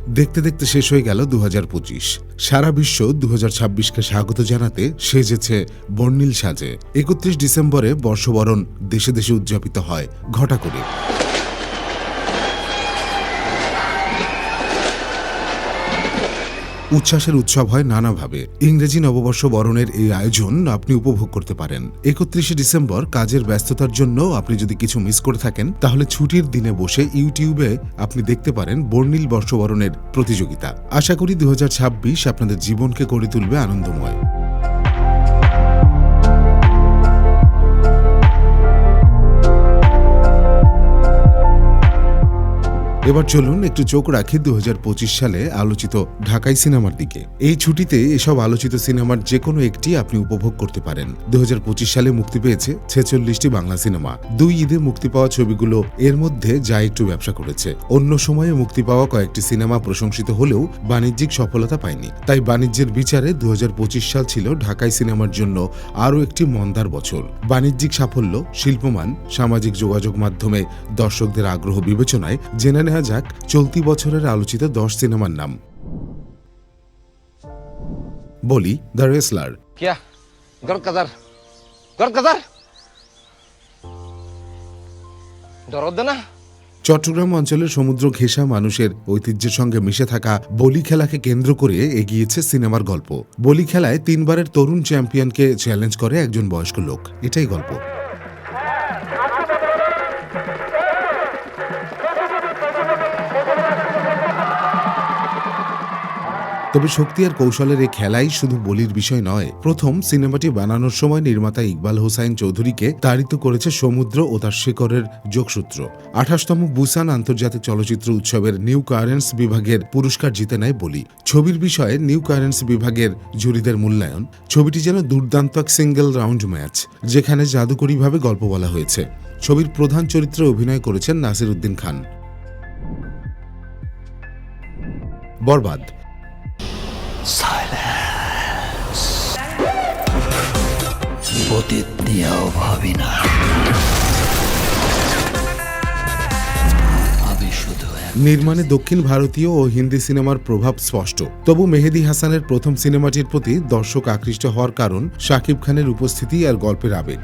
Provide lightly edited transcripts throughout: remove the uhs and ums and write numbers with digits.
দেখতে দেখতে শেষ হয়ে গেল 2025। সারা বিশ্ব 2026কে স্বাগত জানাতে সেজেছে বর্ণিল সাজে। 31 ডিসেম্বরে বর্ষবরণ দেশে দেশে উদযাপিত হয় ঘটা করে। উচ্ছ্বাসের উৎসব হয় নানাভাবে। ইংরেজি নববর্ষ বরণের এই আয়োজন আপনি উপভোগ করতে পারেন। 31 ডিসেম্বর কাজের ব্যস্ততার জন্য আপনি যদি কিছু মিস করে থাকেন, তাহলে ছুটির দিনে বসে ইউটিউবে আপনি দেখতে পারেন বর্ণিল বর্ষবরণের প্রতিযোগিতা। আশা করি 2026 আপনাদের জীবনকে করে তুলবে আনন্দময়। এবার চলুন একটু চোখ রাখি 2025 সালে আলোচিত ঢাকাই সিনেমার দিকে। এই ছুটিতে এসব আলোচিত সিনেমার যে কোনো একটি আপনি উপভোগ করতে পারেন। 2025 সালে মুক্তি পেয়েছে 46টি বাংলা সিনেমা। 2 ঈদে মুক্তি পাওয়া ছবিগুলো এর মধ্যে যা একটু ব্যবসা করেছে। অন্য সময়ে মুক্তি পাওয়া কয়েকটি সিনেমা প্রশংসিত হলেও বাণিজ্যিক সফলতা পায়নি। তাই বাণিজ্যের বিচারে 2025 সাল ছিল ঢাকাই সিনেমার জন্য আরও একটি মন্দার বছর। বাণিজ্যিক সাফল্য, শিল্পমান, সামাজিক যোগাযোগ মাধ্যমে দর্শকদের আগ্রহ বিবেচনায় জেনে নেওয়া যাক চলতি বছরের আলোচিত 10 সিনেমার নাম। বলি দ্য রেসলার। চট্টগ্রাম অঞ্চলের সমুদ্র ঘেঁষা মানুষের ঐতিহ্যের সঙ্গে মিশে থাকা বলি খেলাকে কেন্দ্র করে এগিয়েছে সিনেমার গল্প। বলি খেলায় 3 বারের তরুণ চ্যাম্পিয়নকে চ্যালেঞ্জ করে একজন বয়স্ক লোক। এটাই গল্প। তবে শক্তি আর কৌশলের এই খেলাই শুধু বলির বিষয় নয়। প্রথম সিনেমাটি বানানোর সময় নির্মাতা ইকবাল হোসাইন চৌধুরীকে তাড়িত করেছে সমুদ্র ও তার শেকরের যোগসূত্র। 28তম বুসান আন্তর্জাতিক চলচ্চিত্র উৎসবের নিউ কারেন্টস বিভাগের পুরস্কার জিতে নেয় বলি। ছবির বিষয়ে নিউ কারেন্টস বিভাগের জুরিদের মূল্যায়ন, ছবিটি যেন দুর্দান্ত এক সিঙ্গেল রাউন্ড ম্যাচ, যেখানে জাদুকরীভাবে গল্প বলা হয়েছে। ছবির প্রধান চরিত্রে অভিনয় করেছেন নাসির উদ্দিন খান। বরবাদ। নির্মাণে দক্ষিণ ভারতীয় ও হিন্দি সিনেমার প্রভাব স্পষ্ট। তবু মেহেদী হাসানের প্রথম সিনেমাটির প্রতি দর্শক আকৃষ্ট হওয়ার কারণ শাকিব খানের উপস্থিতি আর গল্পের আবেগ।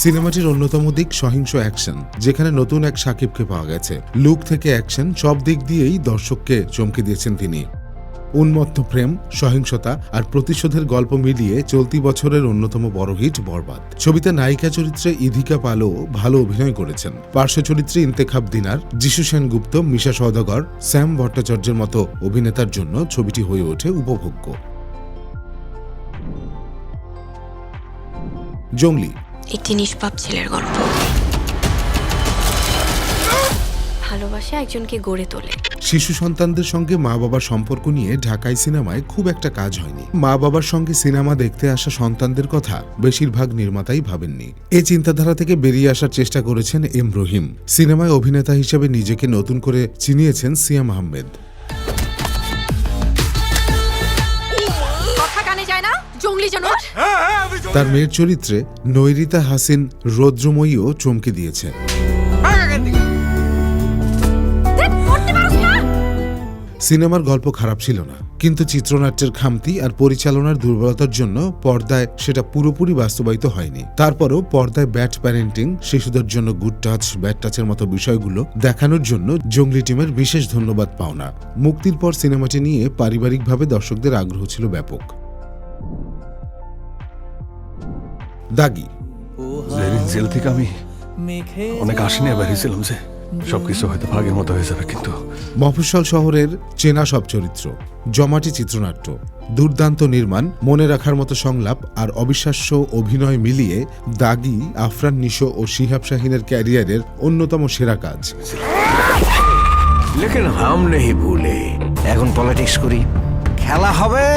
সিনেমাটির অন্যতম দিক সহিংস অ্যাকশন, যেখানে নতুন এক শাকিবকে পাওয়া গেছে। লুক থেকে অ্যাকশন, সব দিক দিয়েই দর্শককে চমকে দিয়েছেন তিনি। উন্মত্ত প্রেম, সহিংসতা আর প্রতিশোধের গল্প মিলিয়ে চলতি বছরের অন্যতম বড় হিট বরবাদ। ছবিতে নায়িকা চরিত্রে ইধিকা পালও ভালো অভিনয় করেছেন। পার্শ্ব চরিত্রে ইন্তেখাব দিনার, যিশু সেনগুপ্ত, মিশা সওদাগর, স্যাম ভট্টাচার্যের মতো অভিনেতার জন্য ছবিটি হয়ে ওঠে উপভোগ্য। জঙ্গলি। একটি নিষ্পাপ ছেলের গল্প। ভালোবাসা একজনকে গড়ে তোলে। শিশু সন্তানদের সঙ্গে মা বাবার সম্পর্ক নিয়ে ঢাকাই সিনেমায় খুব একটা কাজ হয়নি। মা বাবার সঙ্গে সিনেমা দেখতে আসা সন্তানদের কথা বেশিরভাগ নির্মাতাই ভাবেননি। এই চিন্তাধারা থেকে বেরিয়ে আসার চেষ্টা করেছেন এম রহিম। সিনেমায় অভিনেতা হিসেবে নিজেকে নতুন করে চিনিয়েছেন সিয়াম আহমেদ। তার মেয়ের চরিত্রে নৈরিতা হাসিন রৌদ্রময়ীও চমকে দিয়েছে। সিনেমার গল্প খারাপ ছিল না, কিন্তু চিত্রনাট্যের খামতি আর পরিচালনার দুর্বলতার জন্য পর্দায় সেটা পুরোপুরি বাস্তবায়িত হয়নি। তারপরও পর্দায় ব্যাড প্যারেন্টিং, শিশুদের জন্য গুড টাচ, ব্যাড টাচের মতো বিষয়গুলো দেখানোর জন্য জঙ্গলি টিমের বিশেষ ধন্যবাদ পাওনা। মুক্তির পর সিনেমাটি নিয়ে পারিবারিকভাবে দর্শকদের আগ্রহ ছিল ব্যাপক। দাগি। জেল থেকে আমি অনেক আশা নিয়ে বেরিয়েছিলাম যে সবকিছু হয়তো ভাগের মতো হয়ে যাবে, কিন্তু মফস্বল শহরের চেনা সব চরিত্র, জমাটি চিত্রনাট্য, দুর্দান্ত নির্মাণ, মনে রাখার মতো সংলাপ আর অবিশ্বাস্য অভিনয় মিলিয়ে দাগি আফরান নিশো ও শিহাব শাহিনের ক্যারিয়ারের অন্যতম সেরা কাজ। লেকিন হাম নেই ভুলে, এখন পলিটিক্স করি, খেলা হবে।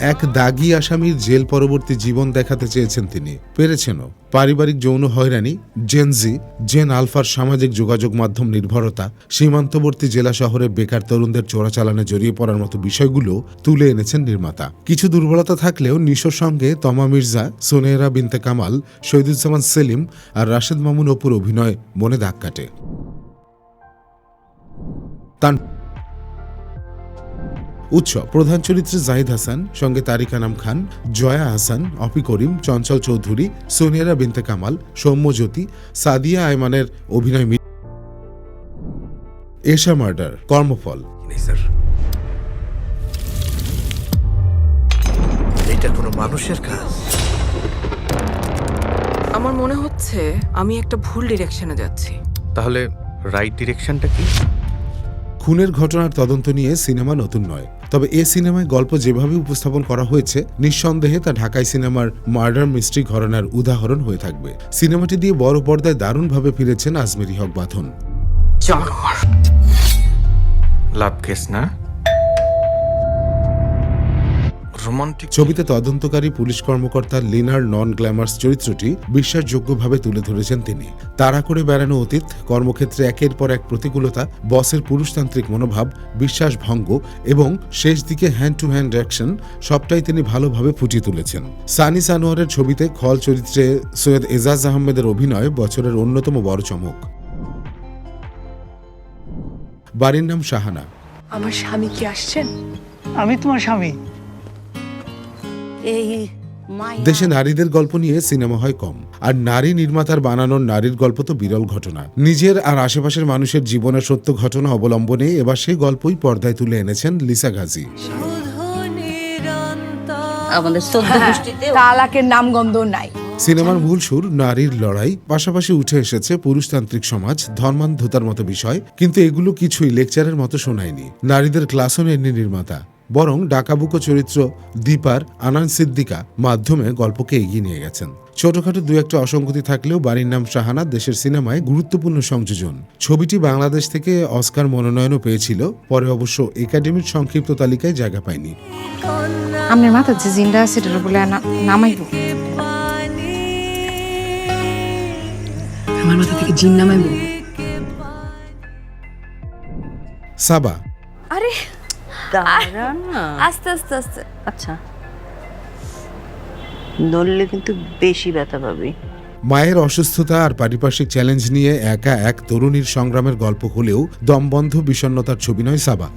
এক দাগী আসামির জেল পরবর্তী জীবন দেখাতে চেয়েছেন তিনি, পেরেছেনও। পারিবারিক যৌন হয়রানি, জেনজি, জেন আলফার সামাজিক যোগাযোগ মাধ্যম নির্ভরতা, সীমান্তবর্তী জেলা শহরে বেকার তরুণদের চোরাচালানে জড়িয়ে পড়ার মতো বিষয়গুলো তুলে এনেছেন নির্মাতা। কিছু দুর্বলতা থাকলেও নিশোর সঙ্গে তমা মির্জা, সোনেরা বিনতে কামাল, শহীদুজ্জামান সেলিম আর রাশেদ মামুন অপুর অভিনয় মনে দাগ কাটে। উৎস: প্রধান চরিত্রে জাহিদ হাসান, সঙ্গে তারিক আনাম খান, জয়া হাসান, অপি করিম, চঞ্চল চৌধুরী, সোনিয়ারা বিনতে কামাল, সৌম্যজ্যোতি, সাদিয়া আয়মানের অভিনয়। এশা মার্ডার, কর্মফল। স্যার, এটা কোনো মানুষের কাজ? আমার মনে হচ্ছে আমি একটা ভুল ডিরেকশনে যাচ্ছি। তাহলে রাইট ডিরেকশনটা কি? খুনের ঘটনার তদন্ত নিয়ে সিনেমা নতুন নয়, তবে এ সিনেমায় গল্প যেভাবে উপস্থাপন করা হয়েছে নিঃসন্দেহে তা ঢাকাই সিনেমার মার্ডার মিস্ট্রি ঘরানার উদাহরণ হয়ে থাকবে। সিনেমাটি দিয়ে বড় পর্দায় দারুণভাবে ফিরেছেন আজমেরি হক বাঁধন। জানোয়ার। লাভ কেস না? রোমান্টিক ছবিতে তদন্তকারী পুলিশ কর্মকর্তা লিনার নন গ্ল্যামার্স চরিত্রটি বিশ্বাসযোগ্যভাবে তুলে ধরেছেন তিনি। তাড়া করে বেড়ানো অতীত, কর্মক্ষেত্রে একের পর এক প্রতিকূলতা, বসের পুরুষতান্ত্রিক মনোভাব, বিশ্বাসভঙ্গ এবং শেষ দিকে হ্যান্ড টু হ্যান্ড অ্যাকশন, সবটাই তিনি ভালোভাবে ফুটিয়ে তুলেছেন। সানি সানোয়ারের ছবিতে খল চরিত্রে সৈয়দ এজাজ আহমেদের অভিনয় বছরের অন্যতম বড় চমক। বাড়ির নাম শাহানা। আমার স্বামী কি আসছেন? আমি তোমার স্বামী। দেশে নারীদের গল্প নিয়ে সিনেমা হয় কম, আর নারী নির্মাতার বানানোর নারীর গল্প তো বিরল ঘটনা। নিজের আর আশেপাশের মানুষের জীবনের সত্য ঘটনা অবলম্বনে এবার সেই গল্পই পর্দায় তুলে এনেছেন লিসা গাজী। আমাদের চোদ্দ গোষ্ঠীতে তালাকের নামগন্ধ নাই। সিনেমার মূল সুর নারীর লড়াই, পাশাপাশি উঠে এসেছে পুরুষতান্ত্রিক সমাজ, ধর্মান্ধতার মতো বিষয়, কিন্তু এগুলো কিছুই লেকচারের মতো শোনায়নি। নারীদের ক্লাসও নেননি নির্মাতা, বরং ডাকাবুকো চরিত্র দীপার, আনান সিদ্দিকা মাধ্যমে গল্পকে এগিয়ে নিয়ে গেছেন। ছোটখাটো দু একটা অসঙ্গতি থাকলেও বাড়ির নাম শাহানা দেশের সিনেমায় গুরুত্বপূর্ণ সংযোজন। ছবিটি বাংলাদেশ থেকে অস্কার মনোনয়নও পেয়েছিল, পরে অবশ্য একাডেমির সংক্ষিপ্ত তালিকায় জায়গা পায়নি। আমার মাথা যে জিন্দা আছে সেটা বলে নামাইব। আমার মাথা থেকে জিন নামাইব। সাবা। আরে দাঁড়া না। আস্তে আস্তে আস্তে। আচ্ছা, নড়লে কিন্তু বেশি ব্যথা পাবি। মায়ের অসুস্থতা আর পারিপার্শ্বিক চ্যালেঞ্জ নিয়ে একা এক তরুণীর সংগ্রামের গল্প হলেও দমবন্ধ বিষণ্ণতার ছবি নয় সাবা।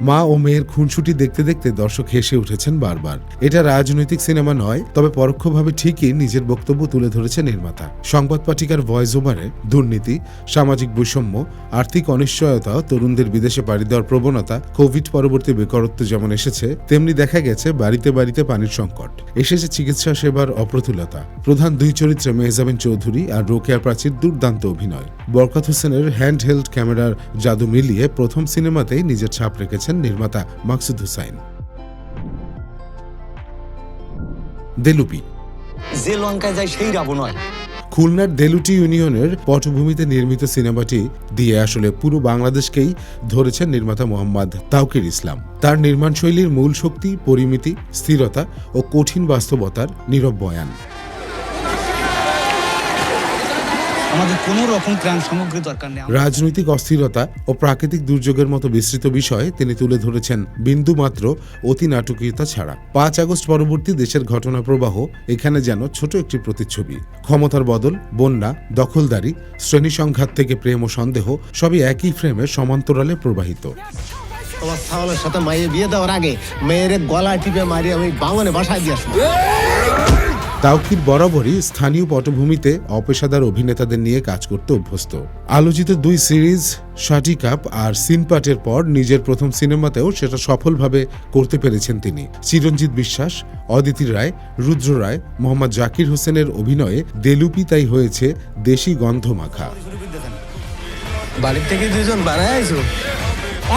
মা ও মেয়ের খুনসুটি দেখতে দেখতে দর্শক হেসে উঠেছেন বারবার। এটা রাজনৈতিক সিনেমা নয়, তবে পরোক্ষভাবে ঠিকই নিজের বক্তব্য তুলে ধরেছে নির্মাতা। সংবাদ পাঠিকার ভয়েস ওভারে দুর্নীতি, সামাজিক বৈষম্য, আর্থিক অনিশ্চয়তা, তরুণদের বিদেশে পাড়ি দেওয়ার প্রবণতা, কোভিড পরবর্তী বেকারত্ব যেমন এসেছে, তেমনি দেখা গেছে বাড়িতে বাড়িতে পানির সংকট, এসেছে চিকিৎসা সেবার অপ্রতুলতা। প্রধান দুই চরিত্রে মেহজাবিন চৌধুরী আর রোকেয়া প্রাচীর দুর্দান্ত অভিনয়। বরকত হোসেনের হ্যান্ড হেল্ড ক্যামেরার জাদু মিলিয়ে প্রথম সিনেমাতেই নিজের ছাপ রেখেছেন নির্মাতা মাকসুদ হুসাইন। দেলুপি। যে লঙ্কায় যায় সেই রাবণ হয়। খুলনার দেলুটি ইউনিয়নের পটভূমিতে নির্মিত সিনেমাটি দিয়ে আসলে পুরো বাংলাদেশকেই ধরেছেন নির্মাতা মোহাম্মদ তাওকির ইসলাম। তার নির্মাণশৈলীর মূল শক্তি পরিমিতি, স্থিরতা ও কঠিন বাস্তবতার নীরব বয়ান। আমাদের কোনো রকম ত্রাণ সামগ্রী দরকার নেই। রাজনৈতিক অস্থিরতা ও প্রাকৃতিক দুর্যোগের মতো বিস্তৃত বিষয় তিনি তুলে ধরেছেন বিন্দুমাত্র অতি নাটকীয়তা ছাড়া। 5 আগস্ট পরবর্তী দেশের ঘটনা প্রবাহ এখানে যেন ছোট একটি প্রতিচ্ছবি। ক্ষমতার বদল, বন্যা, দখলদারি, শ্রেণী সংঘাত থেকে প্রেম ও সন্দেহ সবই একই ফ্রেমে সমান্তরালে প্রবাহিত। তোমার ছাওয়ালের সাথে মাইয়ে বিয়ে দেওয়ার আগে মেয়ের গলা টিপে মারি আমি বাঙনে বাসায় দিয়ে আসবো। তাওকির বরাবরই স্থানীয় পটভূমিতে অপেশাদার অভিনেতাদের নিয়ে কাজ করতে অভ্যস্ত। আলোচিত 2 সিরিজ শাটি কাপ আর সিনপাটের পর নিজের প্রথম সিনেমাতেও সেটা সফলভাবে করতে পেরেছেন তিনি। চিরঞ্জিত বিশ্বাস, অদিতি রায়, রুদ্র রায়, মোহাম্মদ জাকির হোসেনের অভিনয়ে দেলুপি তাই হয়েছে দেশি গন্ধ মাখা। বাড়ির থেকে দুজন বাড়ায় আইছো।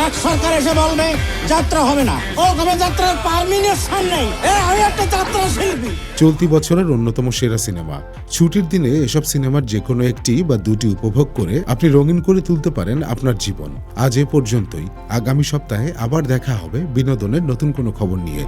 এক সরকার এসে বলবে যাত্রা হবে না, ও কবে যাত্রার পারমিনেশন নেই। আমি একটা যাত্রা শিল্পী। চলতি বছরের অন্যতম সেরা সিনেমা। ছুটির দিনে এসব সিনেমার যে কোনো একটি বা দুটি উপভোগ করে আপনি রঙিন করে তুলতে পারেন আপনার জীবন। আজ এ পর্যন্তই। আগামী সপ্তাহে আবার দেখা হবে বিনোদনের নতুন কোনো খবর নিয়ে।